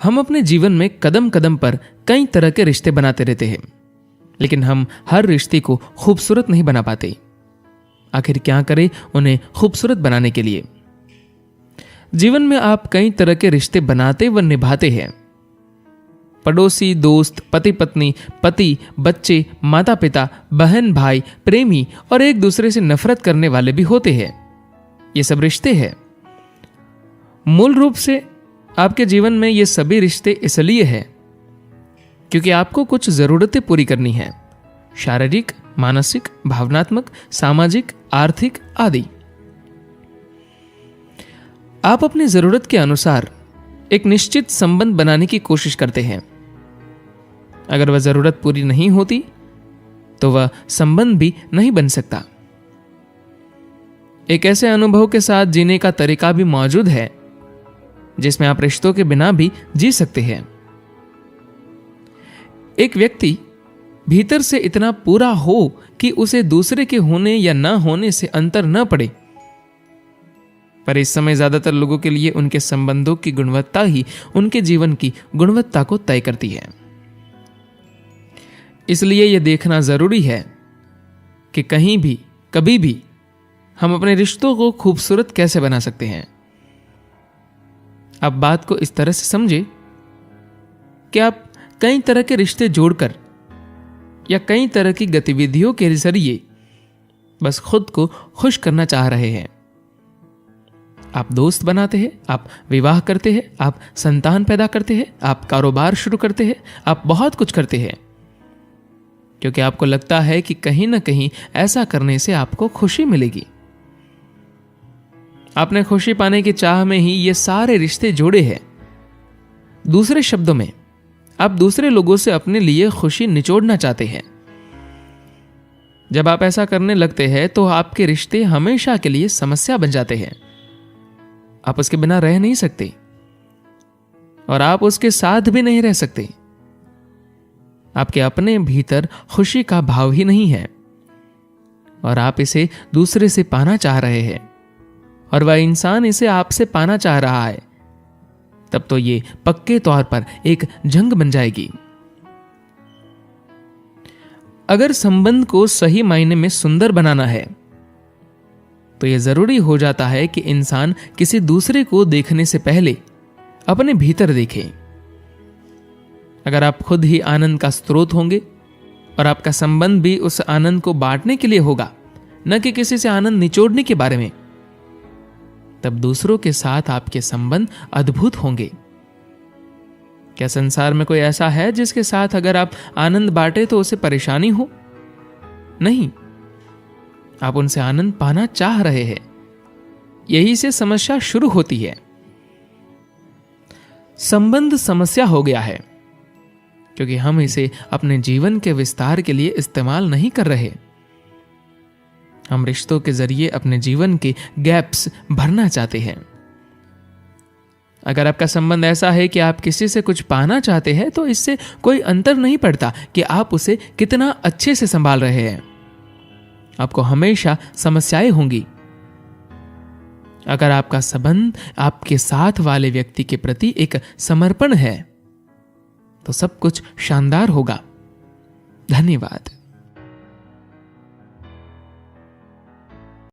हम अपने जीवन में कदम कदम पर कई तरह के रिश्ते बनाते रहते हैं, लेकिन हम हर रिश्ते को खूबसूरत नहीं बना पाते। आखिर क्या करें उन्हें खूबसूरत बनाने के लिए? जीवन में आप कई तरह के रिश्ते बनाते व निभाते हैं। पड़ोसी, दोस्त, पति पत्नी, पति, बच्चे, माता पिता, बहन भाई, प्रेमी और एक दूसरे से नफरत करने वाले भी होते हैं। ये सब रिश्ते हैं। मूल रूप से आपके जीवन में ये सभी रिश्ते इसलिए हैं क्योंकि आपको कुछ जरूरतें पूरी करनी हैं, शारीरिक, मानसिक, भावनात्मक, सामाजिक, आर्थिक आदि। आप अपनी जरूरत के अनुसार एक निश्चित संबंध बनाने की कोशिश करते हैं। अगर वह जरूरत पूरी नहीं होती तो वह संबंध भी नहीं बन सकता। एक ऐसे अनुभव के साथ जीने का तरीका भी मौजूद है जिसमें आप रिश्तों के बिना भी जी सकते हैं। एक व्यक्ति भीतर से इतना पूरा हो कि उसे दूसरे के होने या न होने से अंतर न पड़े, पर इस समय ज्यादातर लोगों के लिए उनके संबंधों की गुणवत्ता ही उनके जीवन की गुणवत्ता को तय करती है। इसलिए यह देखना जरूरी है कि कहीं भी कभी भी हम अपने रिश्तों को खूबसूरत कैसे बना सकते हैं। अब बात को इस तरह से समझे कि आप कई तरह के रिश्ते जोड़कर या कई तरह की गतिविधियों के जरिए बस खुद को खुश करना चाह रहे हैं। आप दोस्त बनाते हैं, आप विवाह करते हैं, आप संतान पैदा करते हैं, आप कारोबार शुरू करते हैं, आप बहुत कुछ करते हैं क्योंकि आपको लगता है कि कहीं ना कहीं ऐसा करने से आपको खुशी मिलेगी। आपने खुशी पाने की चाह में ही ये सारे रिश्ते जोड़े हैं। दूसरे शब्दों में, आप दूसरे लोगों से अपने लिए खुशी निचोड़ना चाहते हैं। जब आप ऐसा करने लगते हैं तो आपके रिश्ते हमेशा के लिए समस्या बन जाते हैं। आप उसके बिना रह नहीं सकते और आप उसके साथ भी नहीं रह सकते। आपके अपने भीतर खुशी का भाव ही नहीं है और आप इसे दूसरे से पाना चाह रहे हैं और वह इंसान इसे आपसे पाना चाह रहा है, तब तो ये पक्के तौर पर एक जंग बन जाएगी। अगर संबंध को सही मायने में सुंदर बनाना है तो यह जरूरी हो जाता है कि इंसान किसी दूसरे को देखने से पहले अपने भीतर देखे। अगर आप खुद ही आनंद का स्रोत होंगे और आपका संबंध भी उस आनंद को बांटने के लिए होगा, न कि किसी से आनंद निचोड़ने के बारे में, तब दूसरों के साथ आपके संबंध अद्भुत होंगे। क्या संसार में कोई ऐसा है जिसके साथ अगर आप आनंद बांटे तो उसे परेशानी हो? नहीं, आप उनसे आनंद पाना चाह रहे हैं। यही से समस्या शुरू होती है। संबंध समस्या हो गया है क्योंकि हम इसे अपने जीवन के विस्तार के लिए इस्तेमाल नहीं कर रहे। हम रिश्तों के जरिए अपने जीवन के गैप्स भरना चाहते हैं। अगर आपका संबंध ऐसा है कि आप किसी से कुछ पाना चाहते हैं तो इससे कोई अंतर नहीं पड़ता कि आप उसे कितना अच्छे से संभाल रहे हैं। आपको हमेशा समस्याएं होंगी। अगर आपका संबंध आपके साथ वाले व्यक्ति के प्रति एक समर्पण है तो सब कुछ शानदार होगा। धन्यवाद।